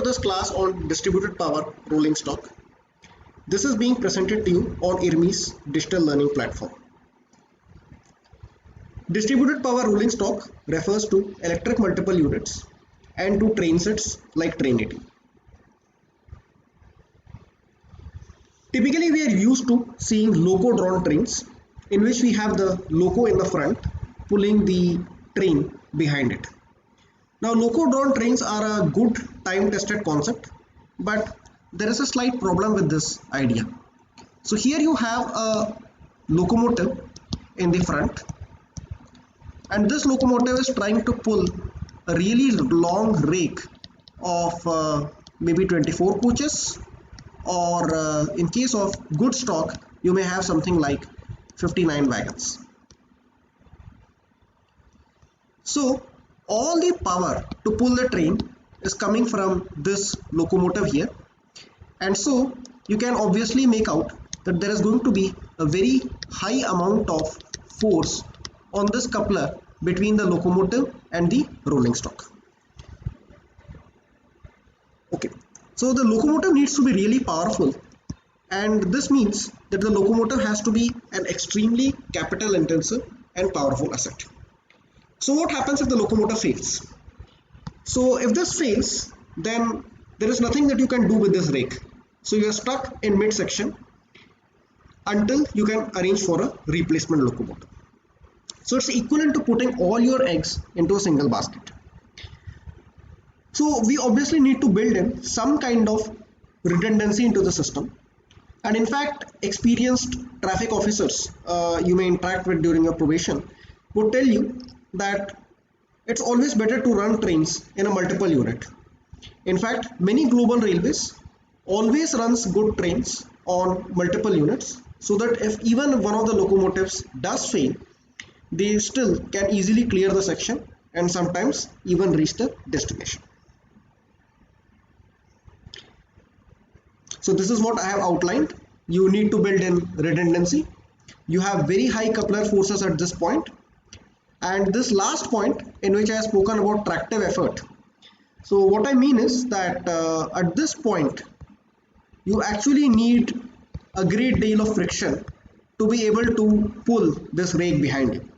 this class on distributed power rolling stock. This is being presented to you on IRMI's digital learning platform. Distributed power rolling stock refers to electric multiple units and to train sets like Train80. Typically, we are used to seeing loco drawn trains in which we have the loco in the front pulling the train behind it. Now, loco drawn trains are a good time tested concept, but there is a slight problem with this idea. So here you have a locomotive in the front, and this locomotive is trying to pull a really long rake of maybe 24 coaches, or in case of good stock you may have something like 59 wagons. So all the power to pull the train is coming from this locomotive here, and so you can obviously make out that there is going to be a very high amount of force on this coupler between the locomotive and the rolling stock. Okay, so the locomotive needs to be really powerful, and this means that the locomotive has to be an extremely capital intensive and powerful asset. So what happens if the locomotive fails? So if this fails, then there is nothing that you can do with this rake. So you are stuck in midsection until you can arrange for a replacement locomotive. So it's equivalent to putting all your eggs into a single basket. So we obviously need to build in some kind of redundancy into the system. And in fact, experienced traffic officers you may interact with during your probation would tell you that it's always better to run trains in a multiple unit. In fact, many global railways always runs good trains on multiple units, so that if even one of the locomotives does fail, they still can easily clear the section and sometimes even reach the destination. So this is what I have outlined. You need to build in redundancy. You have very high coupler forces at this point. And this last point in which I have spoken about tractive effort. So what I mean is that at this point, you actually need a great deal of friction to be able to pull this rake behind you.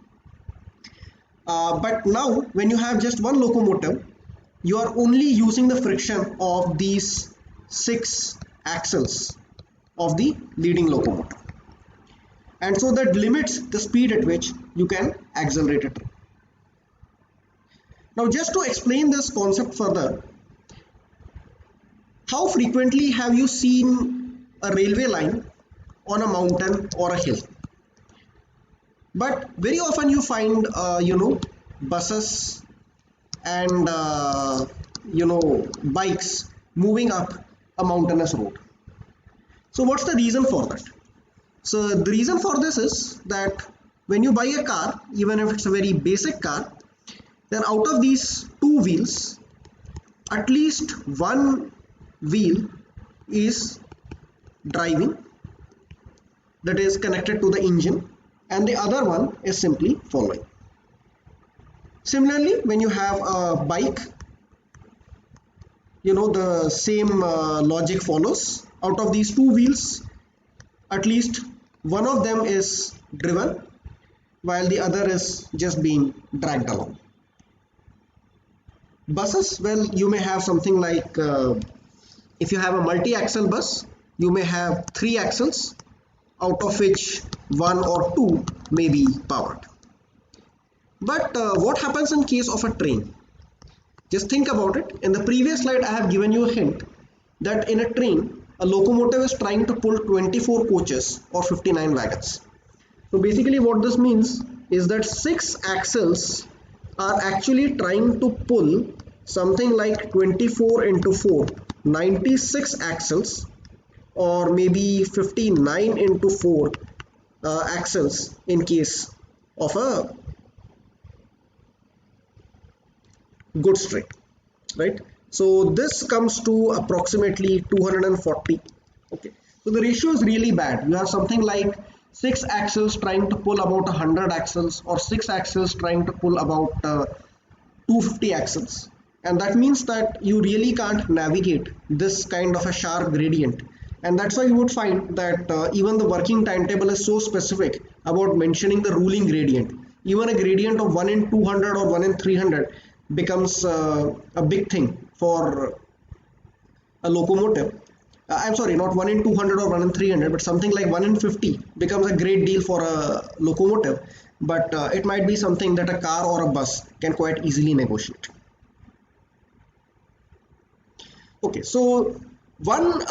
But now when you have just one locomotive, you are only using the friction of these 6 axles of the leading locomotive. And so that limits the speed at which you can accelerate it. Now just to explain this concept further, how frequently have you seen a railway line on a mountain or a hill? But very often you find buses and bikes moving up a mountainous road. So what's the reason for that? So the reason for this is that when you buy a car, even if it's a very basic car, then out of these 2 wheels, at least one wheel is driving, that is connected to the engine, and the other one is simply following. Similarly, when you have a bike, the same logic follows. Out of these 2 wheels, at least one of them is driven while the other is just being dragged along. Buses, well, you may have something like, if you have a multi-axle bus, you may have 3 axles, out of which 1 or 2 may be powered. But what happens in case of a train? Just think about it. In the previous slide, I have given you a hint that in a train, a locomotive is trying to pull 24 coaches or 59 wagons. So basically what this means is that 6 axles are actually trying to pull something like 24 into 4, 96 axles, or maybe 59 into 4 axles in case of a goods train, right? So this comes to approximately 240. Okay, so the ratio is really bad. You have something like 6 axles trying to pull about 100 axles, or 6 axles trying to pull about 250 axles, and that means that you really can't navigate this kind of a sharp gradient, and that's why you would find that even the working timetable is so specific about mentioning the ruling gradient. Even a gradient of 1 in 200 or 1 in 300 becomes a big thing for a locomotive. I'm sorry, not 1 in 200 or 1 in 300, but something like 1 in 50 becomes a great deal for a locomotive, but it might be something that a car or a bus can quite easily negotiate. Okay, so one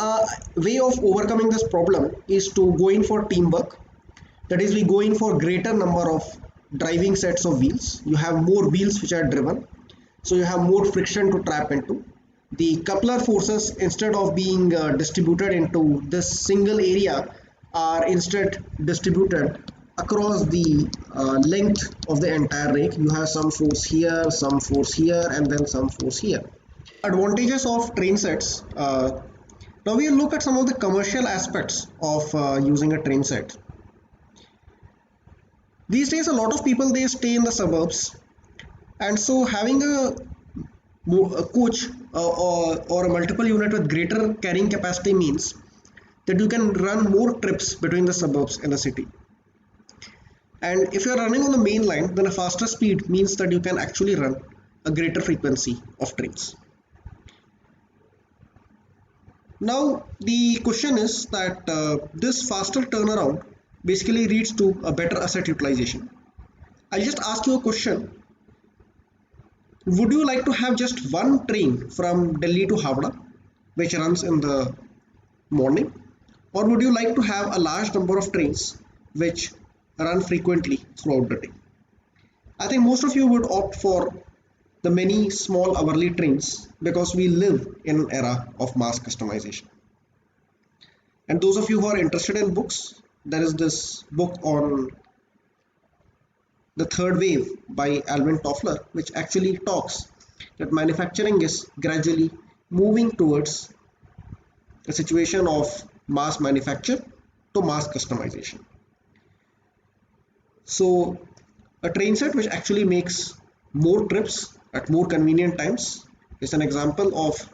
way of overcoming this problem is to go in for teamwork. That is, we go in for greater number of driving sets of wheels. You have more wheels which are driven, so you have more friction to trap into. The coupler forces, instead of being distributed into this single area, are instead distributed across the length of the entire rake. You have some force here, some force here, and then some force here. Advantages of train sets. Now we'll look at some of the commercial aspects of using a train set. These days, a lot of people, they stay in the suburbs, and so having a coach or a multiple unit with greater carrying capacity means that you can run more trips between the suburbs and the city. And if you're running on the main line, then a faster speed means that you can actually run a greater frequency of trains. Now the question is that this faster turnaround basically leads to a better asset utilization. I'll just ask you a question. Would you like to have just one train from Delhi to Howrah, which runs in the morning, or would you like to have a large number of trains which run frequently throughout the day? I think most of you would opt for the many small hourly trains because we live in an era of mass customization. And those of you who are interested in books, there is this book on the third wave by Alvin Toffler, which actually talks that manufacturing is gradually moving towards a situation of mass manufacture to mass customization. So a train set which actually makes more trips at more convenient times is an example of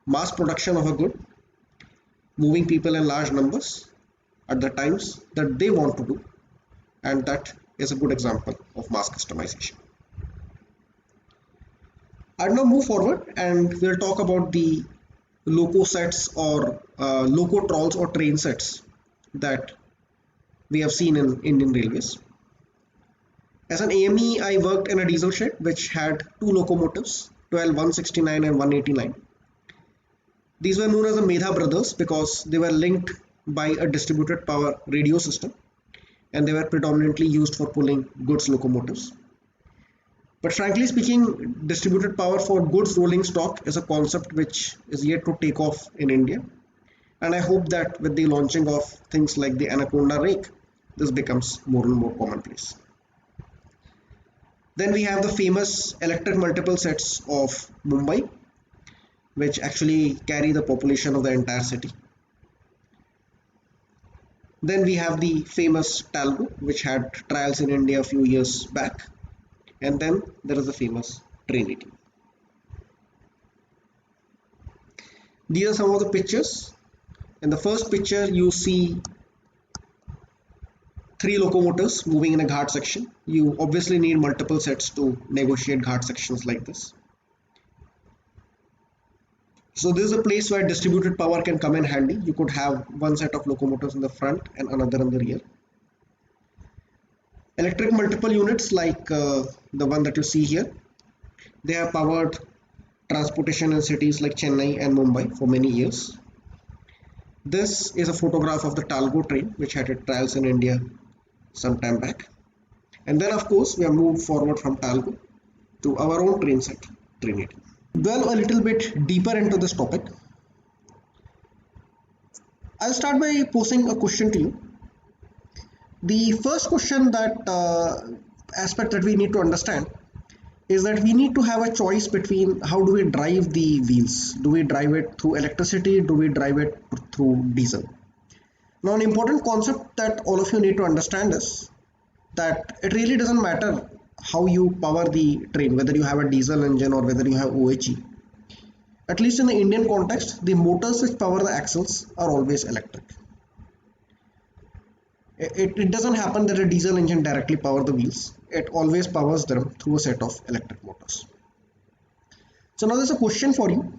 mass production of a good, moving people in large numbers at the times that they want to do, and that is a good example of mass customization. I'll now move forward and we'll talk about the loco sets or loco trolls or train sets that we have seen in Indian Railways. As an AME, I worked in a diesel shed which had two locomotives, 12169 and 189. These were known as the Medha brothers because they were linked by a distributed power radio system, and they were predominantly used for pulling goods locomotives. But frankly speaking, distributed power for goods rolling stock is a concept which is yet to take off in India. And I hope that with the launching of things like the Anaconda rake, this becomes more and more commonplace. Then we have the famous electric multiple sets of Mumbai, which actually carry the population of the entire city. Then we have the famous Talgo, which had trials in India a few years back. And then there is the famous Trinity. These are some of the pictures. In the first picture, you see three locomotives moving in a ghat section. You obviously need multiple sets to negotiate ghat sections like this. So this is a place where distributed power can come in handy. You could have one set of locomotives in the front and another in the rear. Electric multiple units like the one that you see here, they have powered transportation in cities like Chennai and Mumbai for many years. This is a photograph of the Talgo train which had its trials in India some time back. And then of course we have moved forward from Talgo to our own train set, Trinity. Delve a little bit deeper into this topic. I'll start by posing a question to you. The first question that aspect that we need to understand is that we need to have a choice between how do we drive the wheels. Do we drive it through electricity? Do we drive it through diesel? Now, an important concept that all of you need to understand is that it really doesn't matter how you power the train, whether you have a diesel engine or whether you have OHE. At least in the Indian context, the motors which power the axles are always electric. It doesn't happen that a diesel engine directly power the wheels. It always powers them through a set of electric motors. So now there's a question for you.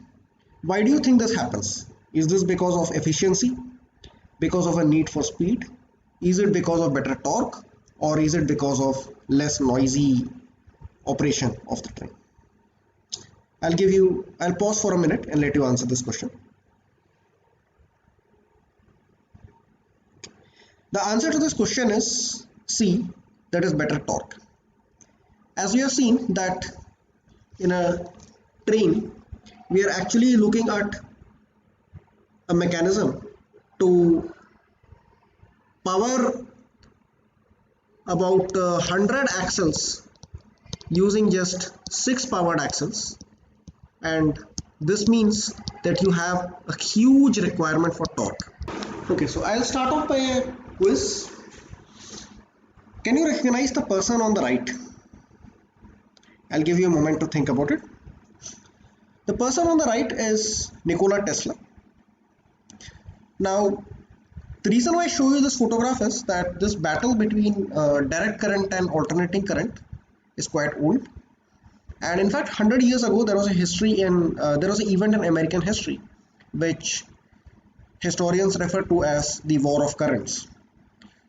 Why do you think this happens? Is this because of efficiency? Because of a need for speed? Is it because of better torque? Or is it because of less noisy operation of the train? I'll pause for a minute and let you answer this question. The answer to this question is C, that is better torque. As we have seen that in a train, we are actually looking at a mechanism to power about 100 axles using just 6 powered axles, and this means that you have a huge requirement for torque. Okay, so I'll start off by a quiz. Can you recognize the person on the right? I'll give you a moment to think about it. The person on the right is Nikola Tesla. Now, the reason why I show you this photograph is that this battle between direct current and alternating current is quite old. And in fact, 100 years ago, there was a history in there was an event in American history, which historians refer to as the War of Currents.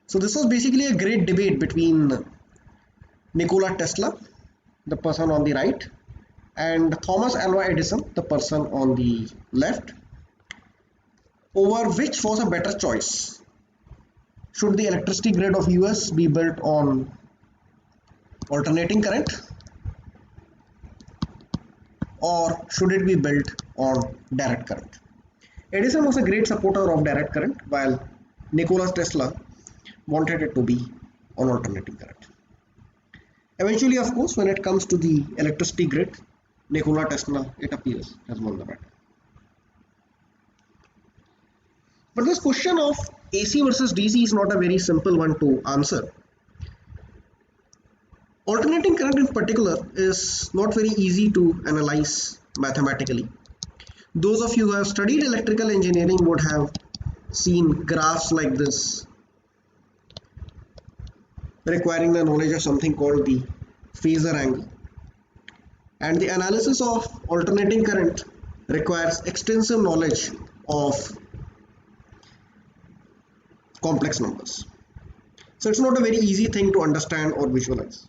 So this was basically a great debate between Nikola Tesla, the person on the right, and Thomas Alva Edison, the person on the left, over which was a better choice. Should the electricity grid of US be built on alternating current, or should it be built on direct current? Edison was a great supporter of direct current, while Nikola Tesla wanted it to be on alternating current. Eventually, of course, when it comes to the electricity grid, Nikola Tesla, it appears, has won the battle. But this question of AC versus DC is not a very simple one to answer. Alternating current in particular is not very easy to analyze mathematically. Those of you who have studied electrical engineering would have seen graphs like this, requiring the knowledge of something called the phasor angle. And the analysis of alternating current requires extensive knowledge of complex numbers. So it's not a very easy thing to understand or visualize.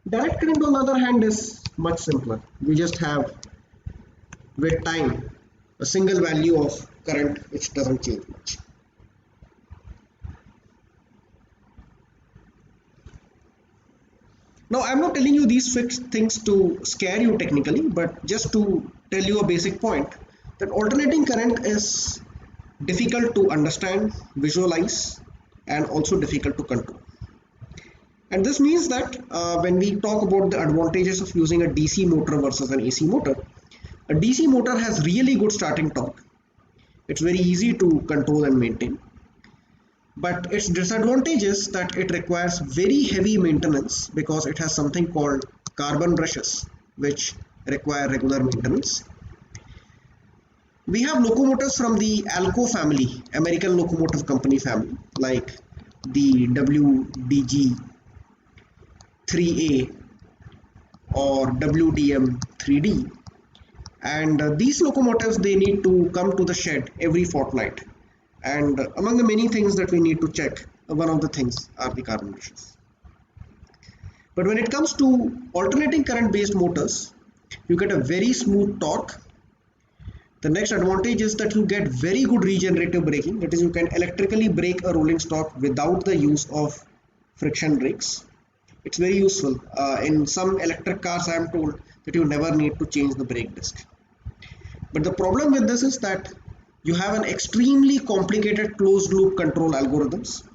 Direct current, on the other hand, is much simpler. We just have, with time, a single value of current which doesn't change much. Now, I'm not telling you these things to scare you technically, but just to tell you a basic point that alternating current is difficult to understand, visualize, and also difficult to control. And this means that when we talk about the advantages of using a DC motor versus an AC motor, a DC motor has really good starting torque. It's very easy to control and maintain. But its disadvantage is that it requires very heavy maintenance because it has something called carbon brushes, which require regular maintenance. We have locomotives from the Alco family, American Locomotive Company family, like the WDG 3A or WDM 3D. And these locomotives, they need to come to the shed every fortnight. And among the many things that we need to check, one of the things are the carbon brushes. But when it comes to alternating current based motors, you get a very smooth torque. The next advantage is that you get very good regenerative braking. That is, you can electrically brake a rolling stock without the use of friction brakes. It's very useful. In some electric cars, I am told that you never need to change the brake disc. But the problem with this is that you have an extremely complicated closed loop control algorithms.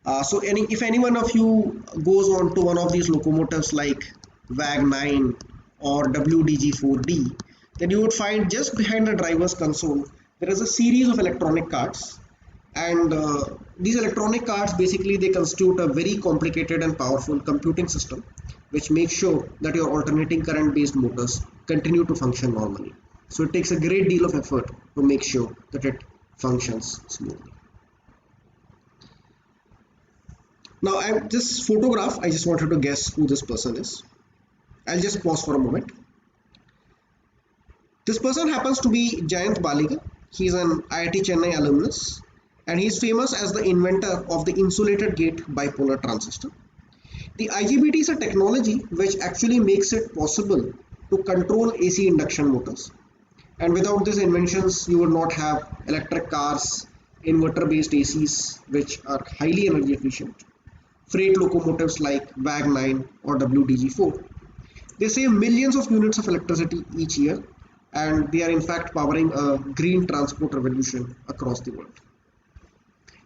If any one of you goes on to one of these locomotives like WAG-9 or WDG-4D, then you would find just behind the driver's console there is a series of electronic cards, And these electronic cards basically they constitute a very complicated and powerful computing system which makes sure that your alternating current based motors continue to function normally. So it takes a great deal of effort to make sure that it functions smoothly. Now this photograph, I just wanted to guess who this person is. I'll just pause for a moment. This person happens to be Jayant Baliga. He's an IIT Chennai alumnus and he's famous as the inventor of the insulated gate bipolar transistor. The IGBT is a technology which actually makes it possible to control AC induction motors. And without these inventions, you would not have electric cars, inverter based ACs, which are highly energy efficient, freight locomotives like WAG-9 or WDG-4. They save millions of units of electricity each year, and they are in fact powering a green transport revolution across the world.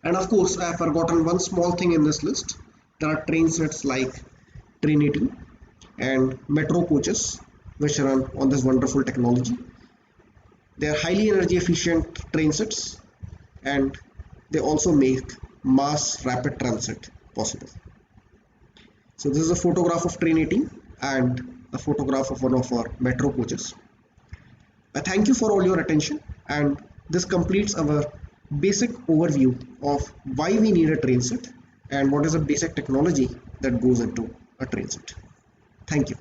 And of course, I have forgotten one small thing in this list. There are train sets like Trinity and metro coaches, which run on this wonderful technology. They are highly energy efficient train sets and they also make mass rapid transit possible. So this is a photograph of train 18 and a photograph of one of our metro coaches. I thank you for all your attention, and this completes our basic overview of why we need a train set and what is the basic technology that goes into a train set. Thank you.